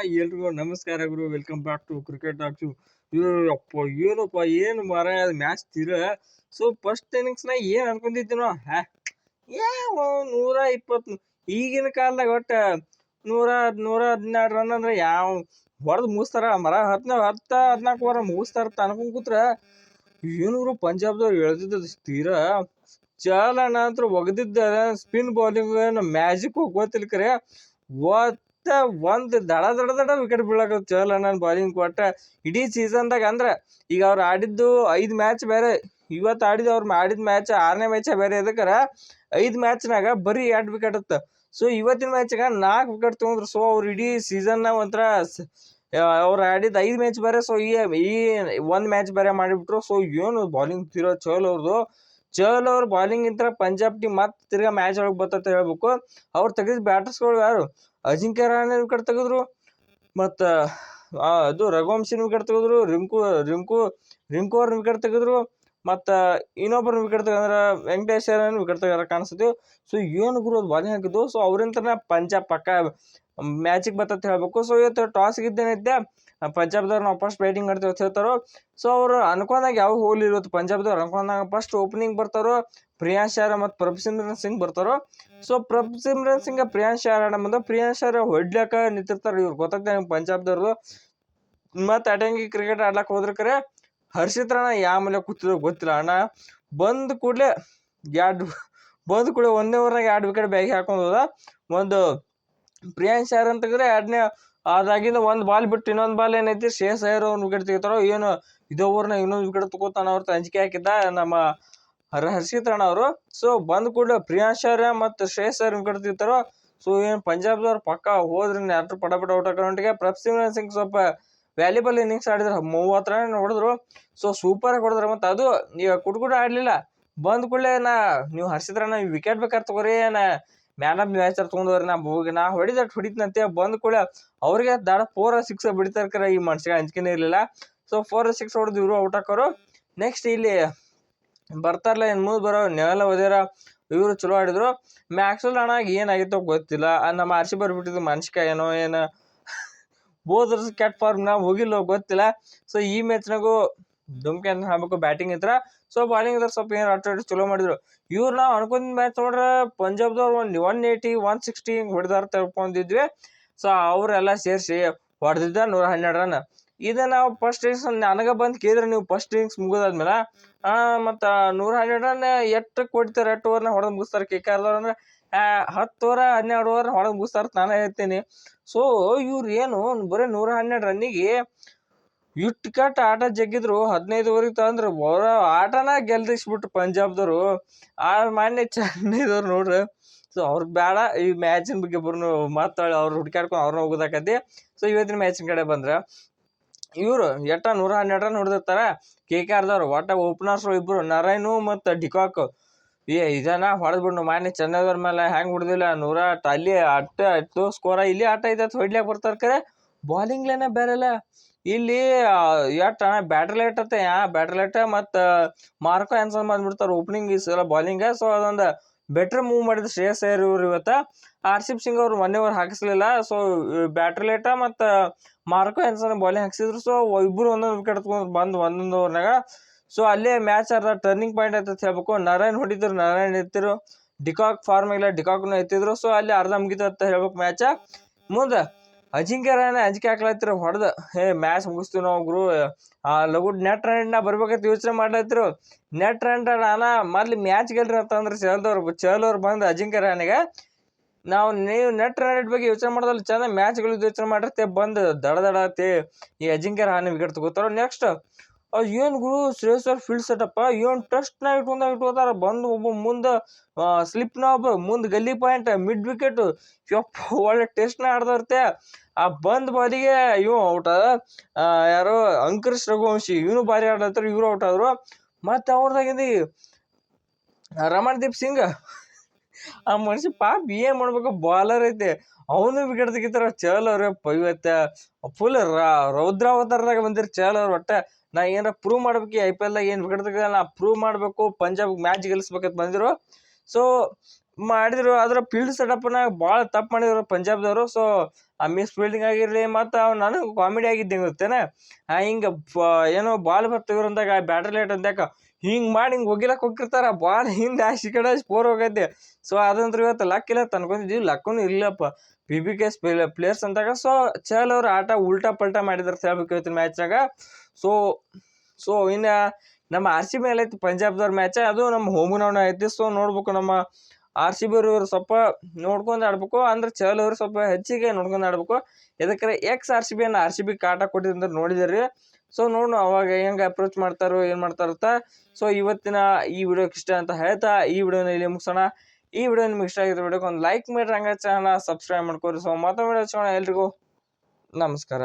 ಎಲ್ರಿಗೂ ನಮಸ್ಕಾರ ಗುರು. Welcome back to cricket talks. ಅಪ್ಪ ಏನಪ್ಪ ಏನು ಮರ ಮ್ಯಾಚ್ ತೀರ. ಸೊ ಫಸ್ಟ್ ಇನ್ನಿಂಗ್ಸ್ನಾಗ ಏನು ಅನ್ಕೊಂಡಿದ್ದೀನೋ ಯಾವ 120 ಈಗಿನ ಕಾಲದಾಗ ಒಟ್ಟ 100 112 ರನ್ ಅಂದ್ರೆ ಯಾವ ಹೊಡೆದು ಮುಗಿಸ್ತಾರ ಮರ 10-14 ಓವರ್ ಮುಗಿಸ್ತಾರ ಅನ್ಕೊಂಡ್ ಕೂತ್ರ ಏನೂರು ಪಂಜಾಬ್ದವ್ರು ಎಳ್ದಿದ್ದ ತೀರ ಚಾಲನ ಅಂತ ಒಗದಿದ್ದ ಸ್ಪಿನ್ ಬೌಲಿಂಗ್ ಮ್ಯಾಜಿಕ್ ಗೊತ್ತಿಲ್ಲ ಕರೆ ಒಂದ್ ದಡ ದಡ ದಡ ವಿಕೆಟ್ ಬೀಳಕ ಚಹಲ್ ಬೌಲಿಂಗ್ ಕೊಟ್ಟ ಇಡೀ ಸೀಸನ್ದಾಗ. ಅಂದ್ರ ಈಗ ಅವ್ರು ಆಡಿದ್ದು 5 ಮ್ಯಾಚ್ ಬೇರೆ, ಇವತ್ತು ಅವ್ರು ಆಡಿದ ಮ್ಯಾಚ್ 6ನೇ ಮ್ಯಾಚ್ ಬೇರೆ. ಅದಕ್ಕರ 5 ಮ್ಯಾಚ್ನಾಗ ಬರೀ 2 ವಿಕೆಟ್ ಇತ್ತ. ಸೊ ಇವತ್ತಿನ ಮ್ಯಾಚ್ಗ 4 ವಿಕೆಟ್ ತಗೊಂಡ್ರು. ಸೊ ಅವ್ರು ಇಡೀ ಸೀಸನ್ ಒಂಥರ ಅವ್ರು ಆಡಿದ 5 ಮ್ಯಾಚ್ ಬೇರೆ, ಸೊ ಈ 1 ಮ್ಯಾಚ್ ಬೇರೆ ಮಾಡಿಬಿಟ್ರು. ಸೊ ಏನು ಬೌಲಿಂಗ್ ತೀರೋ ಚಹಲ್ ಅವ್ರ ಬೌಲಿಂಗ್ ಇಂತ ಪಂಜಾಬ್ ಟೀಮ್ ಮತ್ತೆ ತಿರ್ಗಾ ಮ್ಯಾಚ್ ಒಳಗೆ ಬರ್ತಂತ ಹೇಳ್ಬೇಕು. ಅವ್ರು ತೆಗೆದ ಬ್ಯಾಟರ್ಸ್ಗಳು ಯಾರು? ಅಜಿಂಕ್ಯ ರಹಾನೆ ವಿಕೆಟ್ ತೆಗೆದ್ರು, ಮತ್ತು ಅದು ರಘುವಂಶಿನ ವಿಕೆಟ್ ತೆಗೆದ್ರು, ರಿಂಕು ಅವ್ರನ್ನ ವಿಕೆಟ್ ತೆಗೆದ್ರು, ಮತ್ತು ಇನ್ನೊಬ್ಬರನ್ನ ವಿಕೆಟ್ ತೆಗೆದ್ರ ವೆಂಕಟೇಶ್ ವಿಕೆಟ್ ತೆಗೆದ್ರ ಕಾಣಿಸ್ತೀವಿ. ಸೊ ಏನು ಗುರು ಅದು ಬಾಲಿಂಗ್ ಹಾಕಿದ್ದು. ಸೊ ಅವ್ರಿಂತ ಪಂಜಾಬ್ ಪಕ್ಕ ಮ್ಯಾಚಿಗೆ ಬರ್ತಂತ ಹೇಳ್ಬೇಕು. ಸೊ ಇವತ್ತು ಟಾಸ್ ಗೆದ್ದೇನೈತೆ ಪಂಜಾಬ್ದವ್ರು ನಾವು ಫಸ್ಟ್ ಬ್ಯಾಟಿಂಗ್ ಮಾಡ್ತೀವಿ ಅಂತ ಹೇಳ್ತಾರೋ. ಸೊ ಅವ್ರು ಅನ್ಕೊಂಡಾಗ ಯಾವ ಹೋಗ್ಲಿ ಇವತ್ತು ಪಂಜಾಬ್ದವ್ರು ಅನ್ಕೊಂಡಾಗ ಫಸ್ಟ್ ಓಪನಿಂಗ್ ಬರ್ತಾರೋ ಪ್ರಿಯಾಂಶ್ ಆರ್ ಮತ್ತು ಪ್ರಭ್ಸಿಮ್ರನ್ ಸಿಂಗ್ ಬರ್ತಾರೋ. ಸೊ ಪ್ರಭ್ಸಿಮ್ರನ್ ಸಿಂಗ್ ಪ್ರಿಯಾಂಶ್ ಆರ್ ಆಡ ಪ್ರಿಯಾಂಶ್ ಆರ್ ಹೊಡ್ಲಿಕ್ಕೆ ನಿಂತಿರ್ತಾರೆ. ಇವ್ರು ಗೊತ್ತಾಗ್ತದೆ ನಿಮ್ಗೆ ಪಂಜಾಬ್ದವ್ರು. ಮತ್ತು ಅಟಂಗಿ ಕ್ರಿಕೆಟ್ ಆಡ್ಲಕ್ಕೆ ಹೋದ್ರೆ ಕರೆ ಹರ್ಷಿತ್ ರಾಣಾ ಯಾವ ಮೇಲೆ ಕೂತಿದ್ರು ಗೊತ್ತಿಲ್ಲ ಅಣ್ಣ. ಬಂದ ಕೂಡಲೇ ಒಂದೇ ಓವರ್ನಾಗ 2 ವಿಕೆಟ್ ಬ್ಯಾಗಿ ಹಾಕೊಂಡು ಹೋದ. ಒಂದು ಪ್ರಿಯಾಂಶ್ ಆರ್ ಅಂತ ತೆಗೆದ್ರೆ ಅದಾಗಿಂದ ಒಂದು ಬಾಲ್ ಬಿಟ್ಟು ಇನ್ನೊಂದು ಬಾಲ್ ಏನೈತಿ ಶ್ರೇಯಸ್ ಅಯ್ಯರ್ ಅವ್ನು ವಿಕೆಟ್ ತೆಗಿತಾರೋ ಏನೋ. ಇದೇ ಓವರ್ನಾಗ ಇನ್ನೊಂದು ವಿಕೆಟ್ ತಗೋತಾನ ಅವ್ರ ಅಂಜಿಕೆ ಹಾಕಿದ್ದ ನಮ್ಮ ಹರ್ಷಿತ್ ರಾಣಾ ಅವರು. ಸೊ ಬಂದ್ ಕೂಡ ಪ್ರಿಯಾಂಶ್ ಆರ್ ಮತ್ತು ಶ್ರೇಯಸ್ ಅಯ್ಯರ್ ವಿಕೆಟ್ ತೆಗಿತಾರೋ. ಸೊ ಏನು ಪಂಜಾಬ್ದವ್ರು ಪಕ್ಕ ಹೋದ್ರಿ ಯಾರು ಪಟ ಔಟ್ ಅಕೌಂಟ್ಗೆ. ಪ್ರಭ್ಸಿಮ್ರನ್ ಸಿಂಗ್ ಸ್ವಲ್ಪ ವ್ಯಾಲ್ಯೂಬಲ್ ಇನ್ನಿಂಗ್ಸ್ ಆಡಿದ್ರು, 30 ರನ್ ಹೊಡೆದ್ರು. ಸೊ ಸೂಪರ್ ಹೊಡೆದ್ರು. ಮತ್ತು ಅದು ಈಗ ಕುಡ್ಕುಡ ಆಡಲಿಲ್ಲ. ಬಂದ್ ಕೂಡಲೇ ನೀವು ಹರ್ಷಿತ್ ರಾಣಾ ವಿಕೆಟ್ ಬೇಕಾದ್ರೆ ತಗೋರಿ, ಮ್ಯಾನ್ ಆಫ್ ದಿ ಮ್ಯಾಚ್ ತಗೊಂಡವ್ರಿ, ನಾ ಹೊಡಿತಂತೆ ಬಂದ್ ಕೂಡ ಅವ್ರಿಗೆ ದಾಡ 4-6 ಬಿಡ್ತಾರ. ಈ ಮನುಷ್ಯ ಅಂಜಿಕೆನೇ ಇರಲಿಲ್ಲ. ಸೊ 4-6 ಹೊಡೆದು ಇವರು ಔಟ್ ಹಾಕೋರು. ನೆಕ್ಸ್ಟ್ ಇಲ್ಲಿ ಬರ್ತಾರಲ್ಲ ಇನ್ನು ಮುಂದೆ ಬರೋ ನೆಲ ಓದ್ಯಾರ ಇವರು ಚಲೋ ಆಡಿದ್ರು. ಮ್ಯಾಕ್ಸ್ವೆಲ್ ರಾಣಾಗ ಏನಾಗಿತ್ತೋ ಗೊತ್ತಿಲ್ಲ. ನಮ್ಮ ಆರ್ಸಿ ಬರ್ಬಿಟ್ಟಿದ್ದು ಮನುಷ್ಯ ಏನು ಬೋದರ್ಸ್ ಕೆಟ್ಟ ಫಾರ್ಮ್ ನಾವು ಹೋಗಿಲ್ಲ ಗೊತ್ತಿಲ್ಲ. ಸೊ ಈ ಮ್ಯಾಚ್ನಾಗೂ ದುಮ್ಕೆ ಅಂತ ಹೇಳ್ಬೇಕು ಬ್ಯಾಟಿಂಗ್ ಇದ್ರ. ಸೊ ಬಾಲಿಂಗ್ ಇದ್ರ ಸ್ವಲ್ಪ ಏನು ಆಟ ಚಲೋ ಮಾಡಿದ್ರು ಇವ್ರು. ನಾವು ಅನ್ಕೊಂಡಿದ್ದ ಮ್ಯಾಚ್ ನೋಡ್ರೆ ಪಂಜಾಬ್ದವ್ರು 180 160 ಹಿಂಗೆ ಹೊಡೆದಾರ ತಿಳ್ಕೊಂಡಿದ್ವಿ. ಸೊ ಅವರೆಲ್ಲ ಸೇರಿಸಿ ಹೊಡೆದಿದ್ದ 112 ರನ್. ಇದು ನಾವು ಫಸ್ಟ್ ಇನ್ನಿಂಗ್ಸ್ ನನಗೆ ಬಂದು ಕೇಳಿದ್ರೆ ನೀವು ಫಸ್ಟ್ ಇನ್ನಿಂಗ್ಸ್ ಮುಗಿದಾದ್ಮೇಲೆ ಮತ್ತು 112 ರನ್ ಎಷ್ಟು ಕೊಡ್ತಾರೆ, 8 ಓವರ್ನ ಹೊಡೆದು ಮುಗಿಸ್ತಾರೆ KKR ಅಂದ್ರೆ 10 ಓವರ್ 12 ಓವರ್ ಹೊಡೆದು ಮುಗಿಸ್ತಾರೆ ನಾನು ಹೇಳ್ತೀನಿ. ಸೊ ಇವ್ರು ಏನು ಬರೀ 112 ರನ್ನಿಗೆ ಇಟ್ಟು ಕಟ್ ಆಟ ಜಗ್ಗಿದ್ರು 15 ಓವರಿಗೆ ತಂದ್ರೆ ಆಟನ ಗೆಲ್ದಿಸ್ಬಿಟ್ರು ಪಂಜಾಬ್ದವರು. ಮಾನ್ಯ ಚೆನ್ನೈದವ್ರು ನೋಡ್ರಿ. ಸೊ ಅವ್ರಿಗೆ ಬೇಡ ಈ ಮ್ಯಾಚಿನ ಬಗ್ಗೆ ಬರೋ ಮಾತಾಡಿ ಅವ್ರು ಹುಡ್ಕಾಡ್ಕೊಂಡು ಅವ್ರನ್ನ ಹೋಗೋದಾಕತಿ. ಸೊ ಇವತ್ತಿನ ಮ್ಯಾಚಿನ ಕಡೆ ಬಂದ್ರೆ ಇವರು 112 ರನ್ ಹೊಡೆದಿರ್ತಾರ KKRದವ್ರು. ಒಟ್ಟ ಓಪನರ್ಸ್ಗಳು ಇಬ್ಬರು ನರೈನು ಮತ್ತು ಡಿಕಾಕ್ ಇದನ್ನ ಹೊಡೆದ್ಬಿಡ್ನು ಮಾನ್ಯ ಚೆನ್ನೈದವ್ರ ಮೇಲೆ ಹೆಂಗೆ ಹೊಡೆದಿಲ್ಲ 100 ಅಲ್ಲಿ ಅಟ್ಟು ಸ್ಕೋರ. ಇಲ್ಲಿ ಆಟ ಐತೆ ಹೊಡ್ಲಿಕ್ಕೆ ಬರ್ತಾರೆ ಕರೆ ಬಾಲಿಂಗ್ ಲೈನೇ ಬೇರೆಲ್ಲ. ಇಲ್ಲಿ ಬ್ಯಾಟರ್ ಲೈಟ್ ಮತ್ತು ಮಾರ್ಕೋ ಆನ್ಸರ್ ಬಂದ್ಬಿಡ್ತಾರೆ ಓಪನಿಂಗ್ ಈ ಸಲ ಬಾಲಿಂಗ್. ಸೊ ಅದೊಂದು ಬೆಟರ್ ಮೂವ್ ಮಾಡಿದ್ರು ಶ್ರೇಯಸ್ ಅಯ್ಯರ್ ಇವ್ರು ಇವತ್ತು. ಹರ್ಷಿಪ್ ಸಿಂಗ್ ಅವ್ರು 1 ಓವರ್ ಹಾಕಿಸ್ಲಿಲ್ಲ. ಸೊ ಬ್ಯಾಟರ್ ಲೈಟ ಮತ್ತು ಮಾರ್ಕೋ ಆನ್ಸರ್ ಬಾಲಿಂಗ್ ಹಾಕ್ಸಿದ್ರು. ಸೊ ಇಬ್ಬರು ಒಂದೊಂದು ವಿಕೆಟ್ ತಗೊಂಡು ಬಂದು ಒಂದೊಂದು ಓವರ್ನಾಗ. ಸೊ ಅಲ್ಲೇ ಮ್ಯಾಚ್ ಟರ್ನಿಂಗ್ ಪಾಯಿಂಟ್ ಅಂತ ಹೇಳ್ಬೇಕು. ನಾರಾಯಣ್ ಹೊಡಿದ್ರು, ನಾರಾಯಣ್ ಎತ್ತಿರು, ಡಿಕಾಕ್ ಫಾರ್ಮ್ ಇಲ್ಲ ಡಿಕಾಕ್ನು ಎತ್ತಿದ್ರು. ಸೊ ಅಲ್ಲಿ ಅರ್ಧ ಮುಗಿತು ಅಂತ ಹೇಳ್ಬೇಕು ಮ್ಯಾಚ. ಮುಂದೆ ಅಜಿಂಕ್ಯ ರಹಾನೆ ಅಂಜಿಕೆ ಹಾಕ್ಲತ್ತಿರು ಹೊಡೆದು ಮ್ಯಾಚ್ ಮುಗಿಸ್ತೀವಿ ನಾವು ಗುರು, ಲಘು ನೆಟ್ ರನ್ ಬರ್ಬೇಕಂತ ಯೋಚನೆ ಮಾಡ್ಲತ್ತಿರು. ನೆಟ್ ರನ್ ನಾನು ಮೊದ್ಲು ಮ್ಯಾಚ್ ಗೆಲ್ರಿ ಅಂತಂದ್ರೆ ಚಹಲ್ ಅವ್ರು ಬಂದು ಅಜಿಂಕ್ಯ ರಹಾನೆಗೆ ನೀವು ನೆಟ್ ರನ್ ಬಗ್ಗೆ ಯೋಚನೆ ಮಾಡೋದಲ್ಲ, ಚೆಂದ ಮ್ಯಾಚ್ಗಳು ಯೋಚನೆ ಮಾಡಿರ್ತೆ ಬಂದು ದಡ ಈ ಅಜಿಂಕ್ಯ ರಹಾನೆ ವಿಕೆಟ್ ತಗೋತಾರ. ನೆಕ್ಸ್ಟ್ ಏನು ಗುರು ಶ್ರೇಯಸ್ ಅವ್ರ ಫೀಲ್ಡ್ ಸೆಟಪ್ಪ ಏನು ಟೆಸ್ಟ್ನ ಇಟ್ಕೋತಾರ. ಬಂದು ಒಬ್ಬ ಮುಂದೆ ಸ್ಲಿಪ್ನ ಒಬ್ಬ ಮುಂದೆ ಗಲ್ಲಿ ಪಾಯಿಂಟ್ ಮಿಡ್ ವಿಕೆಟ್ ಒಳ್ಳೆ ಟೆಸ್ಟ್ನ ಆಡ್ದವ್ರತೆ. ಆ ಬಂದ್ ಬಾಲಿಗೆ ಇವು ಔಟ್ ಯಾರು ಅಂಕರೀಶ್ ರಘುವಂಶಿ ಇವನು ಭಾರಿ ಆಡ್ಲತ್ತಾರ, ಇವರು ಔಟ್ ಆದ್ರು. ಮತ್ತು ಅವ್ರದಾಗಿಂದ ರಮಣ್ದೀಪ್ ಸಿಂಗ್ ಆ ಮನುಷ್ಯ ಪಾಪ ಏನ್ ಮಾಡ್ಬೇಕು, ಬಾಲರ್ ಐತೆ ಅವನು ವಿಕೆಟ್ ತೆಗಿತಾರ. ಚಹಲ್ ಅವ್ರ ಇವತ್ತು ಫುಲ್ ರೌದ್ರಾವತಾರದಾಗ ಬಂದಿರ ಚಹಲ್ ಅವ್ರು. ಒಟ್ಟ ನಾ ಏನಾರ ಪ್ರೂವ್ ಮಾಡ್ಬೇಕು IPL ದಾಗ ಏನು ವಿಕೆಟ್ ತೆಗಿದ ನಾ ಪ್ರೂವ್ ಮಾಡಬೇಕು, ಪಂಜಾಬ್ ಮ್ಯಾಚ್ ಗೆಲ್ಲಿಸ್ಬೇಕಂತ ಬಂದಿರು. ಸೊ ಮಾಡಿದ್ರು. ಆದ್ರೆ ಫೀಲ್ಡ್ ಸೆಟಪ್ನಾಗ ಭಾಳ ತಪ್ಪು ಮಾಡಿದ್ರು ಪಂಜಾಬ್ದವರು. ಸೊ ಆ ಮಿಸ್ ಫೀಲ್ಡಿಂಗ್ ಆಗಿರ್ಲಿ ಮತ್ತು ಅವ್ನು ನನಗೆ ಕಾಮಿಡಿ ಆಗಿದ್ದೆ ಗೊತ್ತೇನ ಹಿಂಗೆ ಏನೋ ಬಾಲ್ ಬರ್ತೀವ್ರ ಅಂದಾಗ ಬ್ಯಾಟರ್ ಲೇಟ್ ಅಂದಾಗ ಹಿಂಗೆ ಮಾಡಿ ಹಿಂಗೆ ಹೋಗಿಲಕ್ಕೆ ಹೋಗಿರ್ತಾರ ಬಾಲ್ ಹಿಂದೆ ಆಶಿ ಕಡೆ ಸ್ಕೋರ್ ಹೋಗೈತೆ. ಸೊ ಅದಂದ್ರೆ ಇವತ್ತು ಲಕ್ ಇಲ್ಲ ಅನ್ಕೊಂಡಿದ್ವಿ, ಲಕ್ಕೂ ಇಲ್ಲಪ್ಪ. BBK ಪ್ಲೇಯರ್ಸ್ ಅಂದಾಗ ಸೊ ಚಹಲ್ ಅವ್ರ ಆಟ ಉಲ್ಟಾ ಪಲ್ಟಾ ಮಾಡಿದಾರೆ ಹೇಳ್ಬೇಕು ಇವತ್ತಿನ ಮ್ಯಾಚ್ನಾಗ. ಸೊ ಸೊ ಇನ್ನು ನಮ್ಮ RCB ಮೇಲೆ ಐತಿ ಪಂಜಾಬ್ದವ್ರ ಮ್ಯಾಚ್, ಅದು ನಮ್ಮ ಹೋಮ್ಗ್ರೌಂಡ್ ಐತಿ. ಸೊ ನೋಡ್ಬೇಕು ನಮ್ಮ RCB ಅವ್ರು ಸ್ವಲ್ಪ ನೋಡ್ಕೊಂಡು ಆಡ್ಬೇಕು, ಅಂದ್ರೆ ಚಹಲ್ ಅವರು ಸ್ವಲ್ಪ ಹೆಚ್ಚಿಗೆ ನೋಡ್ಕೊಂಡು ಆಡ್ಬೇಕು. ಯಾಕಂದ್ರೆ RCB RCB ಕಾಟ ಕೊಟ್ಟಿದ್ರೆ ನೋಡಿದ್ರಿ. ಸೊ ನೋಡು ಅವಾಗ ಹೆಂಗೆ ಅಪ್ರೋಚ್ ಮಾಡ್ತಾರೋ ಏನು ಮಾಡ್ತಾರಂತ. ಸೊ ಇವತ್ತಿನ ಈ ವಿಡಿಯೋಕ್ಕೆ ಇಷ್ಟ ಅಂತ ಹೇಳ್ತಾ ಈ ವಿಡಿಯೋನ ಇಲ್ಲಿ ಮುಗಿಸೋಣ. ಈ ವಿಡಿಯೋ ನಿಮ್ಗೆ ಇಷ್ಟ ಆಗಿದ್ರೆ ವಿಡಿಯೋಗೆ ಒಂದು ಲೈಕ್ ಮಾಡಿರಿ, ಹಂಗೆ ಚಾನಲ್ ಸಬ್ಸ್ಕ್ರೈಬ್ ಮಾಡ್ಕೊರಿ. ಸೊ ಮತ್ತೊಂದು ವಿಡಿಯೋ ಹಚ್ಚೋಣ. ಎಲ್ರಿಗೂ ನಮಸ್ಕಾರ.